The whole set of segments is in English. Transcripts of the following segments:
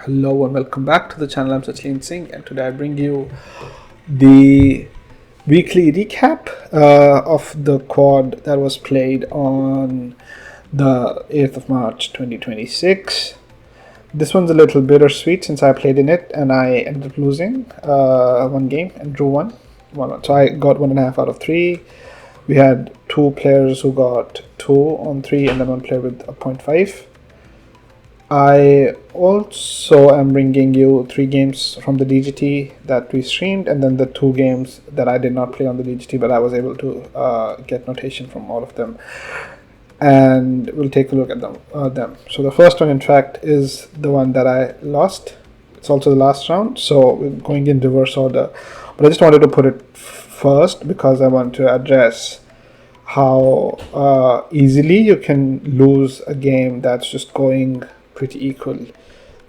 Hello and welcome back to the channel. I'm Sachleen, and today I bring you the weekly recap of the quad that was played on the 8th of March 2026. This one's a little bittersweet since I played in it and I ended up losing one game and drew one. So I got 1.5 out of 3. We had 2 players who got 2 on 3 and then 1 player with a 0.5. I also am bringing you 3 games from the DGT that we streamed, and then the 2 games that I did not play on the DGT, but I was able to get notation from all of them. And we'll take a look at them. So the first one, in fact, is the one that I lost. It's also the last round, so we're going in reverse order. But I just wanted to put it first because I want to address how easily you can lose a game that's just going pretty equal,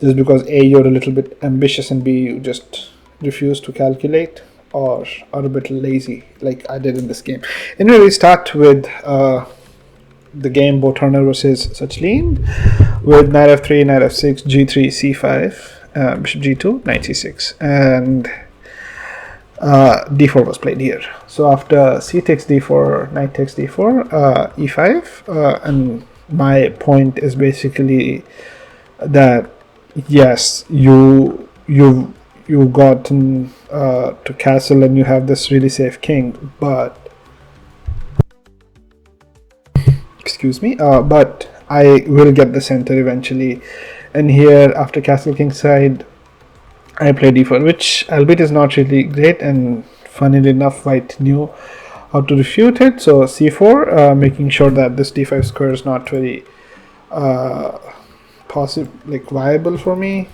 just because A, you're a little bit ambitious, and B, you just refuse to calculate or are a bit lazy like I did in this game. Anyway, we start with the game Bo Turner versus Sachleen with knight f3, knight f6, g3, c5, bishop g2, knight c6, and d4 was played here. So after c takes d4, knight takes d4, e5, and my point is basically that yes, you've gotten to castle and you have this really safe king, but but I will get the center eventually. And here, after castle king side, I play d4, which albeit is not really great, and funnily enough white knew how to refute it. So c4, making sure that this d5 square is not very viable for me,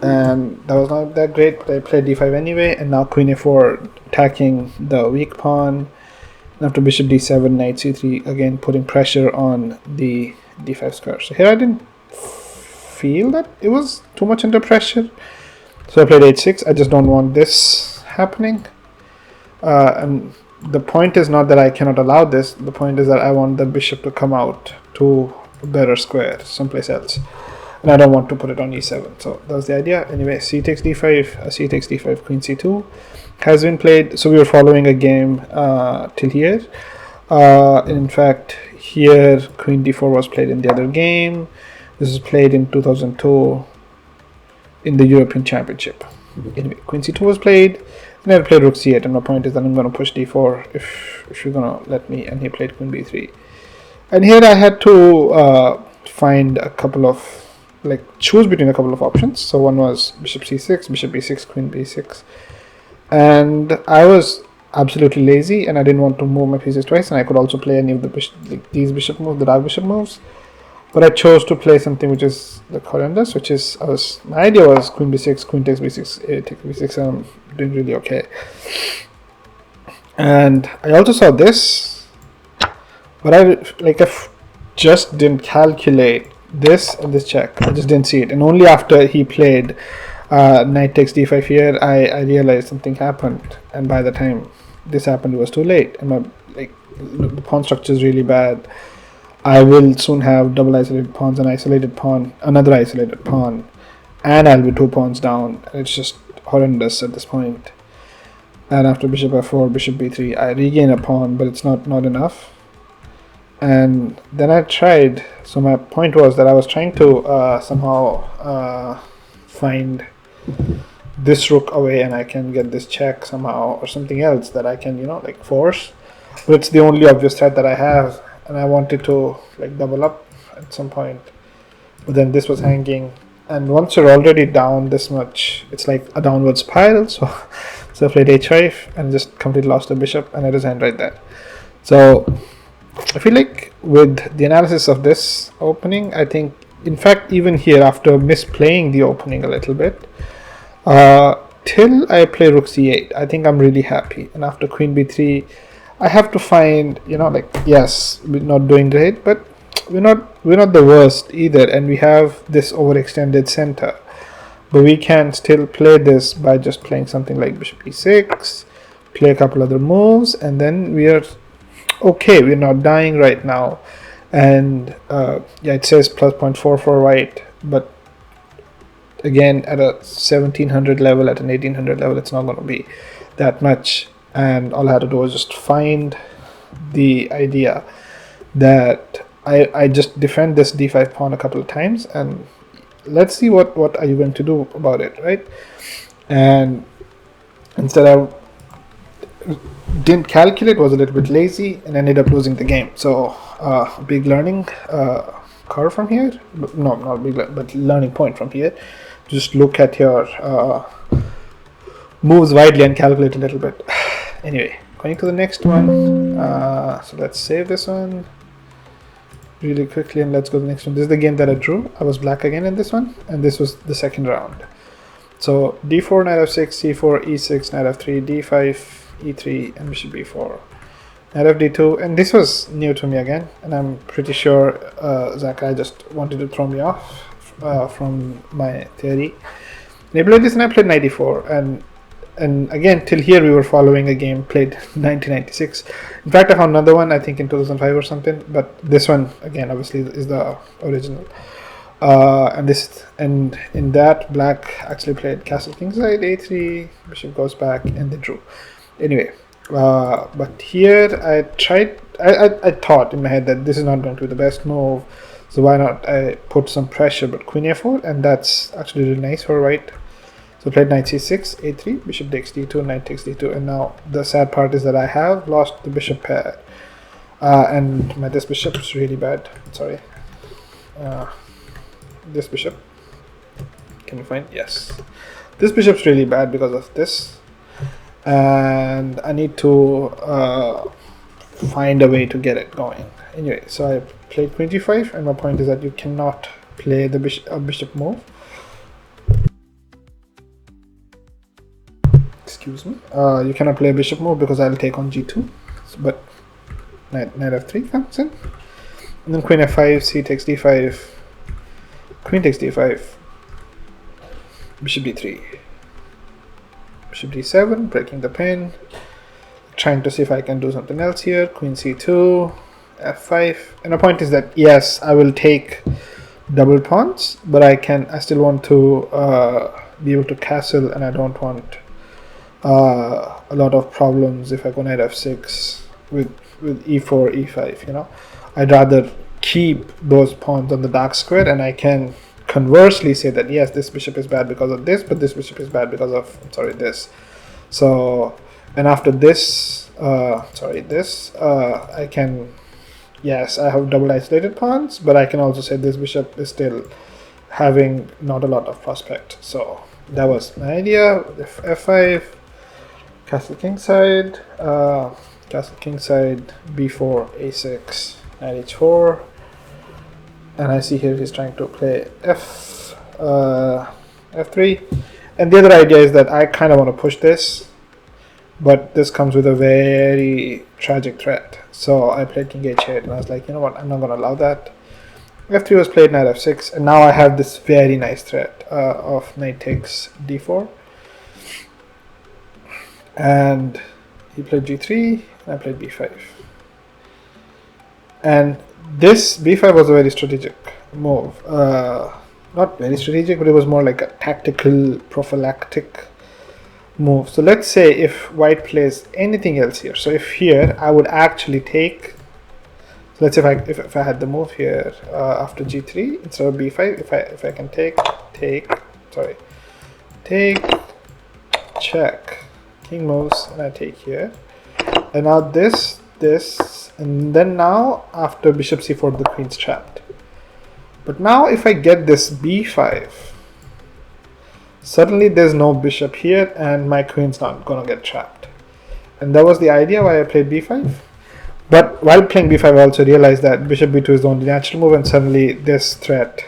and that was not that great, but I played d5 anyway. And now queen a4 attacking the weak pawn, and after bishop d7, knight c3, again putting pressure on the d5 square. So here I didn't feel that it was too much under pressure, so I played h6. I just don't want this happening, and the point is not that I cannot allow this. The point is that I want the bishop to come out to a better square someplace else, and I don't want to put it on e7. So that was the idea. Anyway, c takes d5, c takes d5, queen c2 has been played. So we were following a game till here. In fact, here queen d4 was played in the other game. This was played in 2002 in the European Championship. Anyway, queen c2 was played, and I played rook c8, and my point is that I'm going to push d4 if you're going to let me, and he played queen b3. And here I had to find a couple of, choose between a couple of options. So one was bishop c6, bishop b6, queen b6. And I was absolutely lazy, and I didn't want to move my pieces twice, and I could also play any of the these bishop moves, the dark bishop moves. But I chose to play something which is horrendous, which is, my idea was queen b6, queen takes b6, takes b6, and I'm doing really okay. And I also saw this, but I just didn't calculate this and this check. I just didn't see it, and only after he played knight takes d5 here, I realized something happened. And by the time this happened, it was too late, and the pawn structure is really bad. I will soon have double isolated pawns, an isolated pawn, another isolated pawn, and I'll be 2 pawns down. It's just horrendous at this point. And after bishop f4, bishop b3, I regain a pawn, but it's not enough. And then I tried, so my point was that I was trying to somehow find this rook away, and I can get this check somehow, or something else that I can, force. But it's the only obvious threat that I have, and I wanted to double up at some point. But then this was hanging, and once you're already down this much, it's like a downward spiral. So I played h5 and just completely lost the bishop, and I resigned right there. So I feel like with the analysis of this opening, I think, in fact, even here, after misplaying the opening a little bit, till I play rook c8, I think I'm really happy. And after queen b3, I have to find, yes, we're not doing great, but we're not the worst either, and we have this overextended center. But we can still play this by just playing something like bishop e6, play a couple other moves, and then we are okay. We're not dying right now. And yeah, it says plus 0.4 for white, but again, at a 1700 level, at an 1800 level, it's not going to be that much. And all I had to do was just find the idea that I just defend this d5 pawn a couple of times, and let's see what are you going to do about it, right? And instead I didn't calculate, was a little bit lazy, and ended up losing the game. So big learning curve from here. No, not big, but learning point from here. Just look at your moves widely and calculate a little bit. Anyway, going to the next one. So let's save this one really quickly and let's go to the next one. This is the game that I drew. I was black again in this one, and this was the second round. So d4, knight f6, c4, e6, knight f3, d5, e3, and bishop b4, knight f d2. And this was new to me again, and I'm pretty sure Zachary just wanted to throw me off from my theory. And I played this, and I played knight d4, and again, till here we were following a game played 1996. In fact, I found another one, I think in 2005 or something, but this one again obviously is the original. And in that, black actually played castle kingside, a3, bishop goes back, and they drew. Anyway, but here I thought in my head that this is not going to be the best move, so why not I put some pressure, but queen a4, and that's actually really nice for white. So played knight c6, a3, bishop takes d2, knight takes d2, and now the sad part is that I have lost the bishop pair, and this bishop is really bad. Sorry. This bishop, can you find? Yes, this bishop's really bad because of this, and I need to find a way to get it going. Anyway, so I played queen g5, and my point is that you cannot play the bishop move. Excuse me. You cannot play a bishop move because I'll take on g2, but knight f3 comes in, and then queen f5, c takes d5, queen takes d5, bishop d3, bishop d7, breaking the pin, trying to see if I can do something else here, queen c2, f5, and the point is that yes, I will take double pawns, but I still want to be able to castle, and I don't want a lot of problems if I go knight f6 with e4, e5, you know. I'd rather keep those pawns on the dark square, and I can conversely say that yes, this bishop is bad because of this, but this bishop is bad because of this. So, and after this, I can, yes, I have double isolated pawns, but I can also say this bishop is still having not a lot of prospect. So that was my idea. f5, castle kingside, b4, a6, knight h4, and I see here he's trying to play f3, and the other idea is that I kind of want to push this, but this comes with a very tragic threat. So I played king h8, and I was like, you know what, I'm not going to allow that. f3 was played, knight f6, and now I have this very nice threat of knight takes d4, and he played g3, and I played b5, and this b5 was a very strategic move. Not very strategic, but it was more like a tactical, prophylactic move. So let's say if white plays anything else here. So if here I would actually take. So let's say if I had the move here after g3 instead of b5, if I can take, check, king moves, and I take here, and now this, and then now after bishop c4 the queen's trapped. But now if I get this b5, suddenly there's no bishop here and my queen's not gonna get trapped. And that was the idea why I played b5. But while playing b5 I also realized that bishop b2 is the only natural move, and suddenly this threat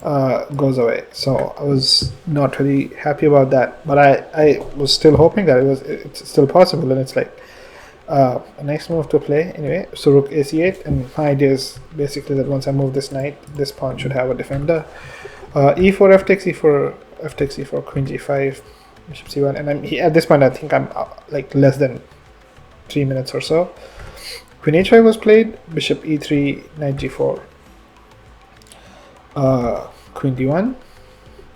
goes away. So I was not very happy about that, but I was still hoping that it's still possible, and it's like a nice move to play. Anyway, so rook ac8, and my idea is basically that once I move this knight, this pawn should have a defender. e4, f takes e4, f takes e4, queen g5, bishop c1, and at this point I think I'm like less than 3 minutes or so. Queen h5 was played, bishop e3, knight g4, queen d1,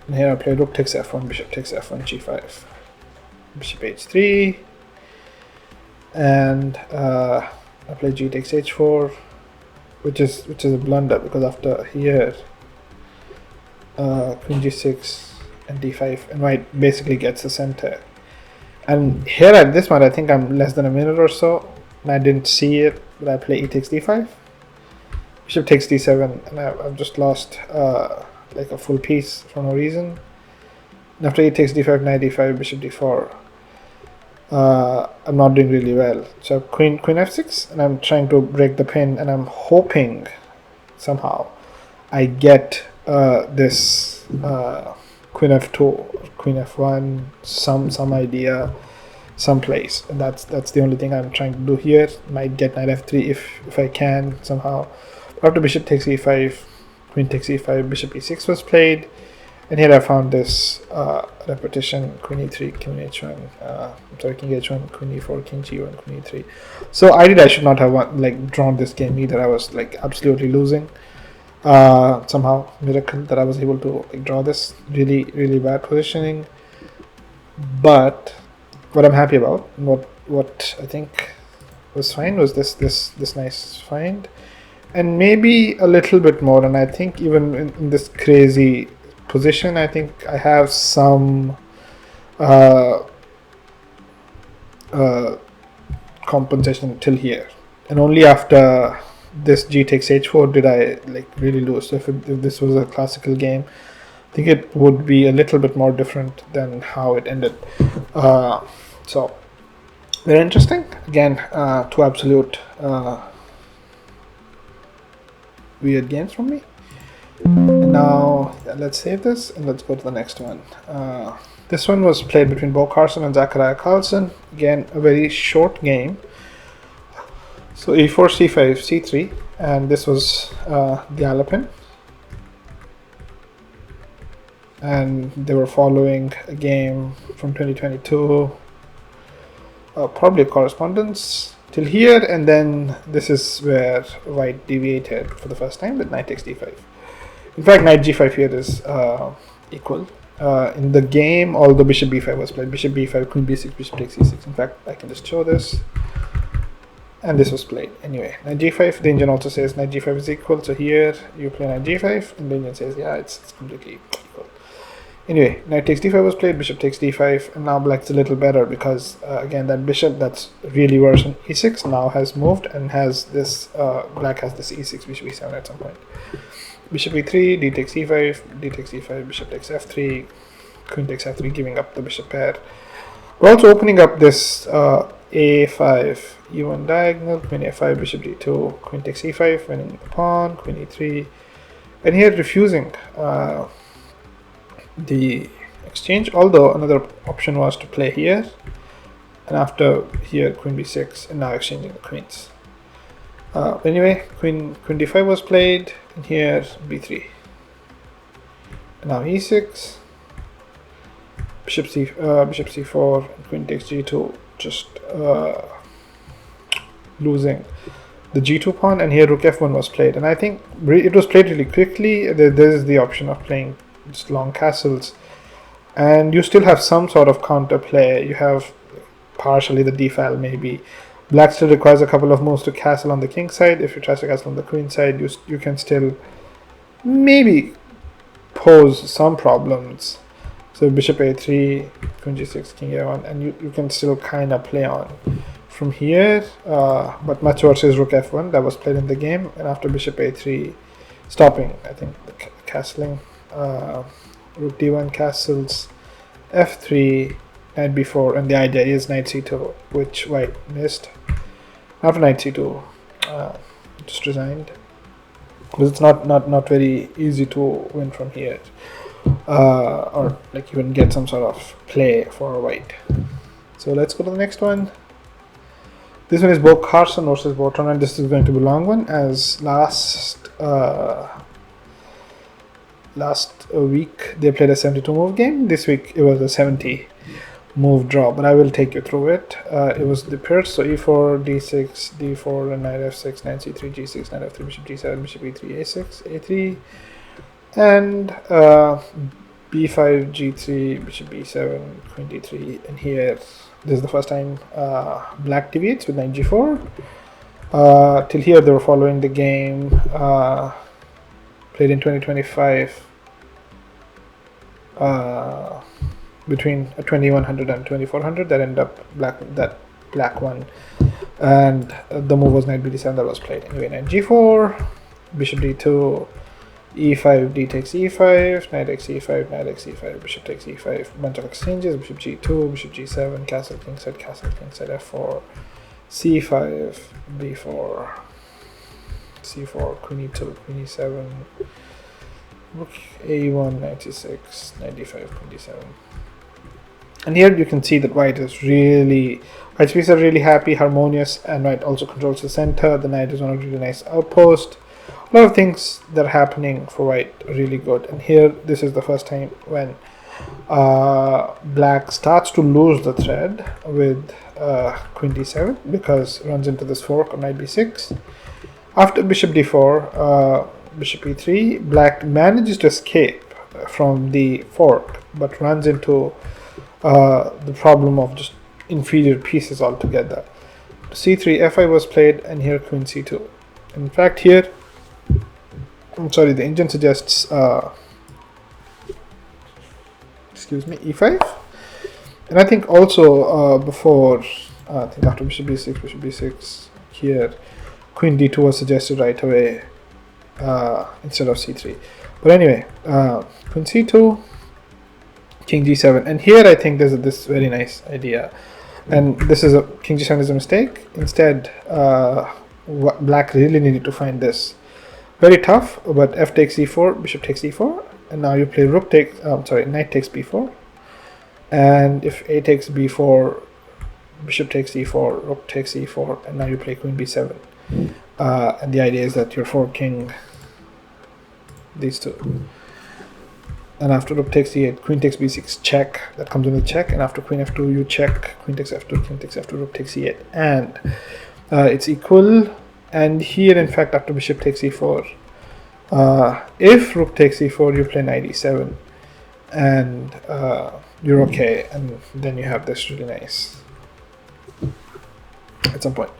And here I play rook takes f1, bishop takes f1, g5, bishop h3, and I play g takes h4, which is a blunder, because after here queen g6 and d5, and white basically gets the center. And here at this point I think I'm less than a minute or so, and I didn't see it, but I play e takes d5, bishop takes d7, and I've just lost like a full piece for no reason. And after e takes d5, knight d5, bishop d4, I'm not doing really well. So queen f6, and I'm trying to break the pin, and I'm hoping somehow I get this queen f2 or queen f1, some idea, someplace, and that's the only thing I'm trying to do here. Might get knight f3 if I can somehow. After bishop takes e5, queen takes e5, bishop e6 was played, and here I found this repetition: queen e3, king h1, king h1, queen e4, king g1, queen e3. So I should not have drawn this game either. I was like absolutely losing. Somehow miracle that I was able to draw this. Really bad positioning, but what I'm happy about, and what I think was fine, was this nice find, and maybe a little bit more. And I think even in this crazy position, I think I have some compensation till here, and only after this g takes h4 did I really lose. So if this was a classical game, I think it would be a little bit more different than how it ended. So very interesting. Again, two absolute weird games from me. And now let's save this and let's go to the next one. This one was played between Bo Carson and Zachariah Carlson. Again, a very short game. So e4, c5, c3, and this was the Alapin. And they were following a game from 2022, probably a correspondence till here, and then this is where white deviated for the first time with knight takes d5. In fact, knight g5 here is equal. In the game, although bishop b5 was played, bishop b5, queen b6, bishop takes e6. In fact, I can just show this. And this was played. Anyway, knight g5, the engine also says knight g5 is equal. So here you play knight g5, and the engine says, yeah, it's completely equal. Anyway, knight takes d5 was played, bishop takes d5, and now black's a little better because, again, that bishop that's really worse on e6 now has moved and has this, black has this e6, bishop e7 at some point. Bishop e3, d takes e5, d takes e5, bishop takes f3, queen takes f3, giving up the bishop pair. We're also opening up this a5, e1 diagonal, queen a5, bishop d2, queen takes e5, winning the pawn, queen e3, and here refusing the exchange, although another option was to play here, and after here queen b6, and now exchanging the queens. Anyway, queen d5 was played, and here b3, and now e6, bishop c4, queen takes g2, just losing the g2 pawn, and here rook f1 was played, and I think it was played really quickly. There is the option of playing just long castles, and you still have some sort of counter play. You have partially the d-file maybe. Black still requires a couple of moves to castle on the king side. If you try to castle on the queen side, you can still maybe pose some problems. So bishop a3, queen g6, king a1, and you can still kind of play on from here, but much worse is rook f1 that was played in the game, and after bishop a3, stopping, I think, the castling, rook d1 castles, f3, knight b4, and the idea is knight c2, which white missed. After knight c2, just resigned, because it's not very easy to win from here. Or even get some sort of play for white. So let's go to the next one. This one is Bo Carson versus Botron, and this is going to be a long one, as last week they played a 72 move game. This week it was a 70 move draw, but I will take you through it. It was the pairs, so e4, d6, d4, and knight f6, knight c3, g6, knight f3, bishop g7, bishop e3, a6, a3, and b5, g3, bishop b7, queen d3, and here this is the first time black deviates with knight g4. Till here they were following the game played in 2025 between 2100 and 2400 that ended up black won, and the move was knight b7 that was played. Anyway, knight g4, bishop d2, e5, d takes e5, knight takes e5, knight takes e5, bishop takes e5, bunch of exchanges, bishop g2, bishop g7, castle kingside, f4, c5, b4, c4, queen e2, queen e7, rook a1, knight e6, knight d5, queen d7. And here you can see that white is really, white's pieces are really happy, harmonious, and white also controls the center. The knight is on a really nice outpost. A lot of things that are happening for white are really good. And here, this is the first time when black starts to lose the thread with queen d7 because it runs into this fork on knight b6. After bishop d4, bishop e3, black manages to escape from the fork but runs into the problem of just inferior pieces altogether. c3, f5 was played, and here queen c2. In fact, here, I'm sorry, the engine suggests excuse me, e5, and I think also before, I think after bishop b6 here, queen d2 was suggested right away instead of c3. But anyway, queen c2, king g7, and here I think there's this very nice idea, and this is king g7 is a mistake. Instead, black really needed to find this. Very tough, but f takes e4, bishop takes e4, and now you play rook takes, knight takes b4, and if a takes b4, bishop takes e4, rook takes e4, and now you play queen b7. And the idea is that you're forking these two. And after rook takes e8, queen takes b6, check, that comes in with check, and after queen f2 you check, queen takes f2, king takes f2, rook takes e8, and it's equal. And here, in fact, after bishop takes e4, if rook takes e4, you play knight e7, and you're okay, and then you have this really nice at some point.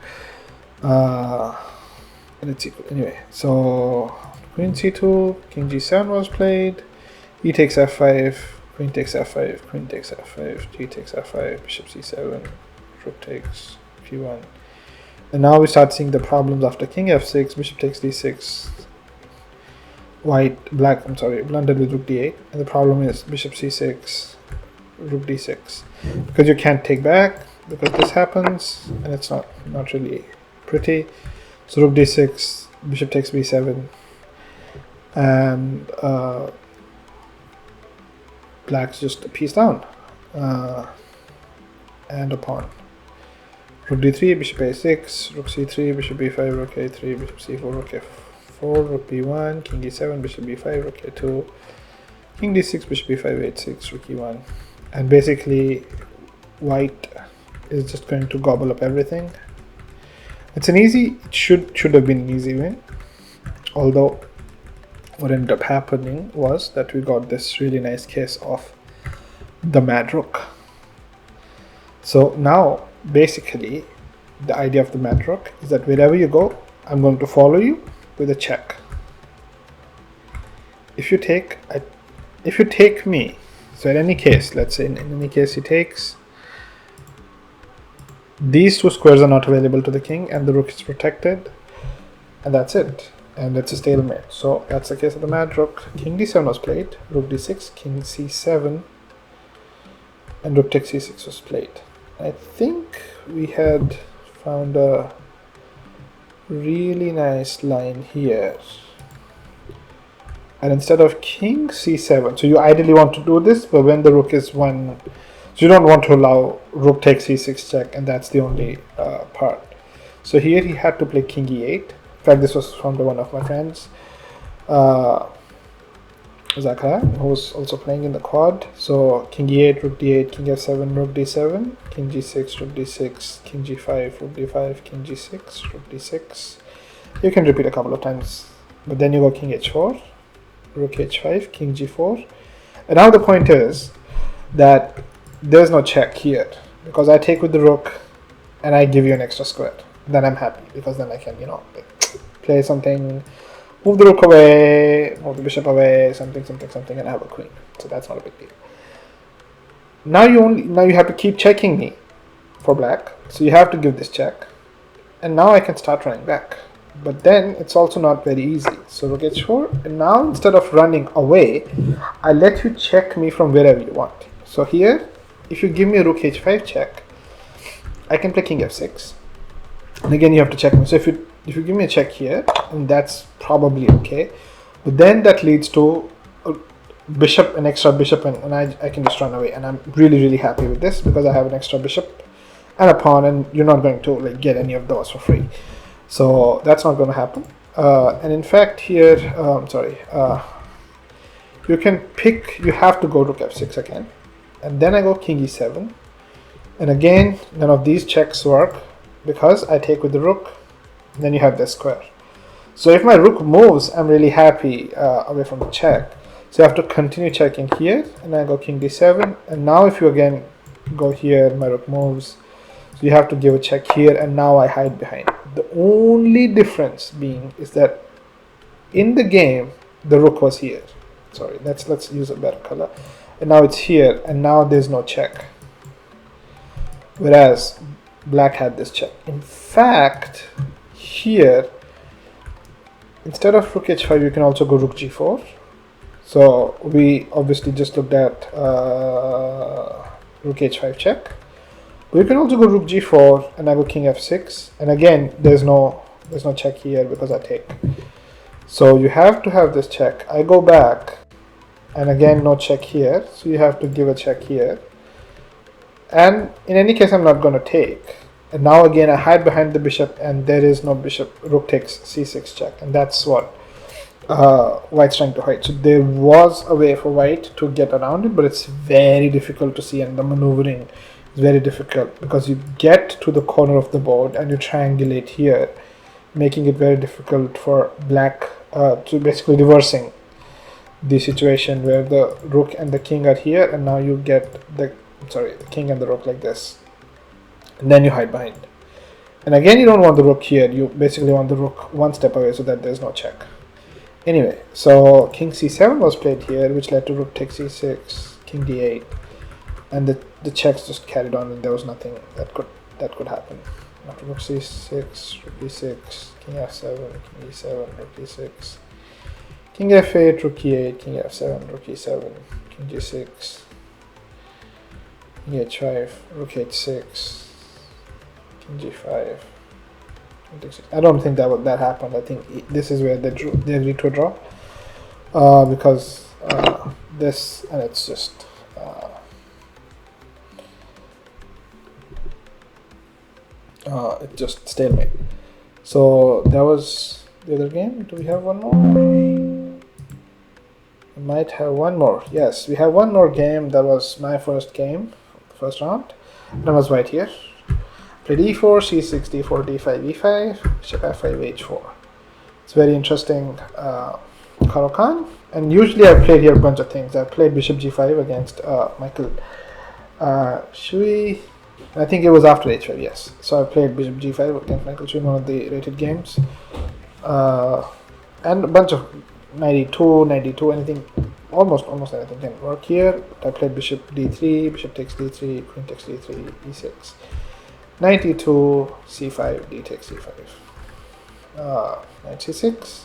And it's equal. Anyway, so queen c2, king g7 was played, e takes f5, queen takes f5, queen takes f5, g takes f5, bishop c7, rook takes p1. And now we start seeing the problems after king f6, bishop takes d6, blundered with rook d8, and the problem is bishop c6, rook d6, because you can't take back, because this happens, and it's not really pretty. So rook d6, bishop takes b7, and black's just a piece down, and a pawn. Rook d3, bishop a6, rook c3, bishop b5, rook a3, bishop c4, rook f4, rook b1, king e7, bishop b5, rook a2, king d6, bishop b5, h6, rook e1. And basically, white is just going to gobble up everything. It should have been an easy win. Although, what ended up happening was that we got this really nice case of the mad rook. So now, basically, the idea of the mad rook is that wherever you go, I'm going to follow you with a check. If you take me, so in any case, let's say in any case he takes, these two squares are not available to the king, and the rook is protected, and that's it. And it's a stalemate. So that's the case of the mad rook. King d7 was played, rook d6, king c7, and rook takes c6 was played. I think we had found a really nice line here. And instead of king c7, so you ideally want to do this, but when the rook is one, so you don't want to allow rook takes c6 check, and that's the only part. So here he had to play king e8. In fact, this was from one of my friends, Zakara, who was also playing in the quad. So king e8, rook d8, king f7, rook d7, king g6, rook d6, king g5, rook d5, king g6, rook d6. You can repeat a couple of times, but then you go king h4, rook h5, king g4, And now the point is that there's no check here because I take with the rook and I give you an extra square. Then I'm happy because then I can, like, play something, move the rook away, move the bishop away, something, and have a queen. So that's not a big deal. Now you have to keep checking me for black. So you have to give this check. And now I can start running back. But then it's also not very easy. So rook h4, and now instead of running away, I let you check me from wherever you want. So here, if you give me a rook h5 check, I can play king f6. And again, you have to check me. So if you give me a check here, and that's probably okay. But then that leads to a bishop, an extra bishop, and I can just run away. And I'm really, really happy with this because I have an extra bishop and a pawn, and you're not going to like get any of those for free. So that's not going to happen. And in fact here, you can pick, you have to go rook f6 again. And then I go king e7. And again, none of these checks work because I take with the rook. And then you have this square. So if my rook moves, I'm really happy away from the check. So I have to continue checking here. And I go king d7. And now if you again go here, my rook moves. So you have to give a check here, and now I hide behind. The only difference being is that in the game the rook was here. Sorry, let's use a better color. And now it's here, and now there's no check. Whereas black had this check. In fact, here instead of rook h5, you can also go rook g4. So we obviously just looked at rook h5 check. But you can also go rook g4, and I go king f6, and again there's no check here because I take. So you have to have this check. I go back, and again no check here, so you have to give a check here. And in any case, I'm not going to take. And now again I hide behind the bishop, and there is no bishop. Rook takes c6 check, and that's what white's trying to hide. So there was a way for white to get around it, but it's very difficult to see, and the maneuvering is very difficult because you get to the corner of the board and you triangulate here, making it very difficult for black to basically reversing the situation where the rook and the king are here, and now you get the king and the rook like this, and then you hide behind. And again, you don't want the rook here, you basically want the rook one step away so that there's no check. Anyway, so king c7 was played here, which led to rook takes c6, king d8, and the checks just carried on, and there was nothing that could happen. After rook c6, rook e6, king f7, king e7, rook e6, king f8, rook e8, king f7, rook e7, king g6, king h5, rook h6, king g5, king d6. I don't think that happened. I think this is where they agreed to a draw because this, and it's just it just stalemate. So that was the other game. Do we have one more? We might have one more. Yes, we have one more game. That was my first game, first round. That was right here. Played e4, c6, d4, d5, e5, bishop f5, h4. It's very interesting Caro-Kann. And usually I've played here a bunch of things. I've played bishop g5 against Michael Shui. I think it was after h5, yes. So I played bishop g5 against Michael Shui in one of the rated games. And a bunch of 92, anything, almost anything can work here. I played bishop d3, bishop takes d3, queen takes d3, e6. 92, c5, d takes c5. Knight c6.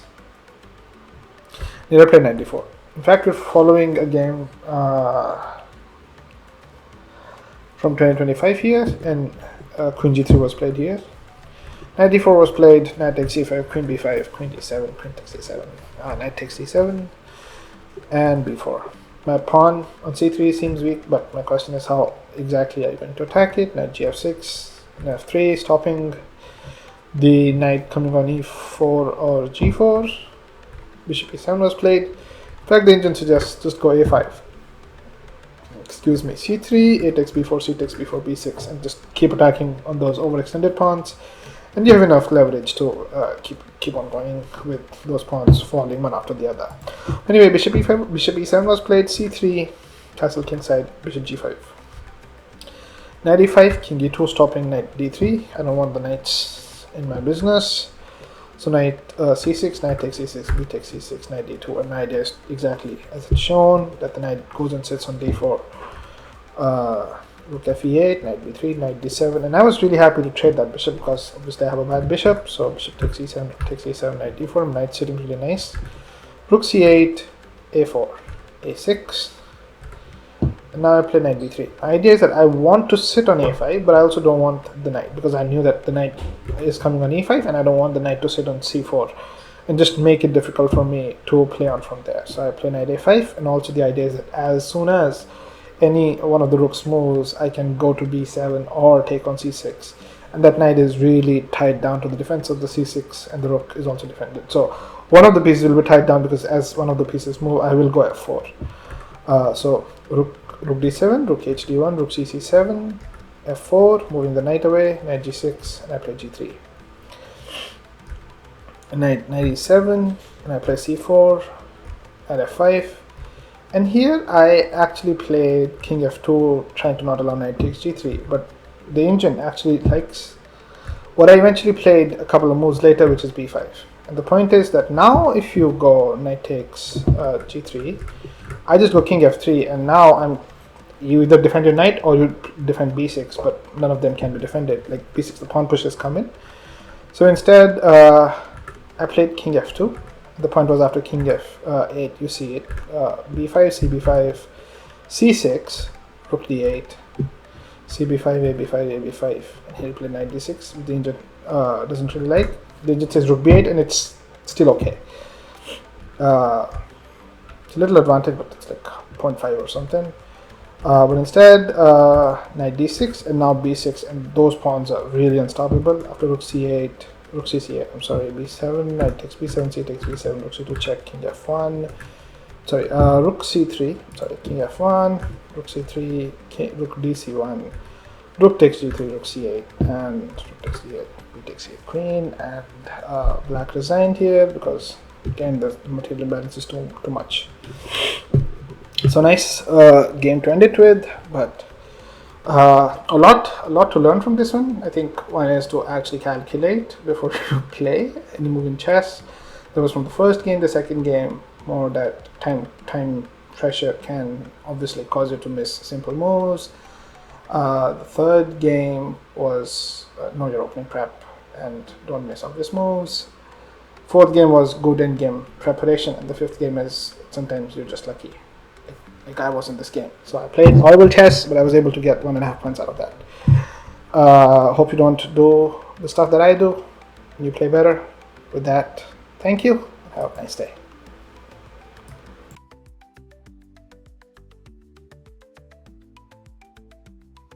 Never played 94. In fact, we're following a game from 2025 here, and queen g3 was played here. Knight d4 was played, knight takes c5, queen b5, queen d7, queen takes c7, knight takes c7, and b4. My pawn on c3 seems weak, but my question is how exactly are you going to attack it? Knight gf6, knight f3, stopping the knight coming on e4 or g4. Bishop e7 was played. In fact, the engine suggests just go a5. Excuse me, c3, a takes b4, c takes b4, b6, and just keep attacking on those overextended pawns. and you have enough leverage to keep on going with those pawns falling one after the other. Anyway, bishop e5, bishop e7 was played, c3, castle kingside, bishop g5. Knight e5, king e2, stopping knight d3. I don't want the knights in my business. So knight c6, knight takes c6, b takes c6, knight d2, and my idea is exactly as it's shown, that the knight goes and sits on d4. Rook fe8, knight b3, knight d7, and I was really happy to trade that bishop because obviously I have a bad bishop, so bishop takes e7, rook takes e7, knight d4, knight sitting really nice. Rook c8, a4, a6, and now I play knight b3. My idea is that I want to sit on a5, but I also don't want the knight, because I knew that the knight is coming on e5, and I don't want the knight to sit on c4 and just make it difficult for me to play on from there. So I play knight a5, and also the idea is that as soon as any one of the rook's moves, I can go to b7 or take on c6, and that knight is really tied down to the defense of the c6, and the rook is also defended. So one of the pieces will be tied down, because as one of the pieces move, I will go f4. So rook d7, rook hd1, rook cc7, f4, moving the knight away, knight g6, and I play g3. Knight e7, and I play c4, and f5. And here I actually played king f2, trying to not allow knight takes g3, but the engine actually likes what I eventually played a couple of moves later, which is b5. And the point is that now if you go knight takes g3, I just go king f3, and now you either defend your knight or you defend b6, but none of them can be defended. Like b6, the pawn pushes come in. So instead, I played king f2. The point was after king f8, you see it, b5, cb5, c6, rook d8, cb5, ab5, ab5, and here you play knight d6, which the engine doesn't really like. The engine says rook b8, and it's still okay. It's a little advantage, but it's like 0.5 or something. But instead, knight d6, and now b6, and those pawns are really unstoppable. After rook c8, rook c8, I'm sorry, b7, knight takes b7, c takes b7, rook c2 check, king f1, sorry, rook c3, sorry, king f1, rook c3, rook dc1, rook takes g3, rook c8, and rook takes d8, b takes c8, queen, and black resigned here because again the material imbalance is too much. So nice game to end it with, but a lot to learn from this one. I think one is to actually calculate before you play any move in chess. That was from the first game. The second game, more that time pressure can obviously cause you to miss simple moves. The third game was know your opening prep and don't miss obvious moves. Fourth game was good end game preparation, and the fifth game is sometimes you're just lucky. Like I was in this game. So I played horrible chess, but I was able to get 1.5 points out of that. Hope you don't do the stuff that I do, and you play better with that. Thank you. Have a nice day.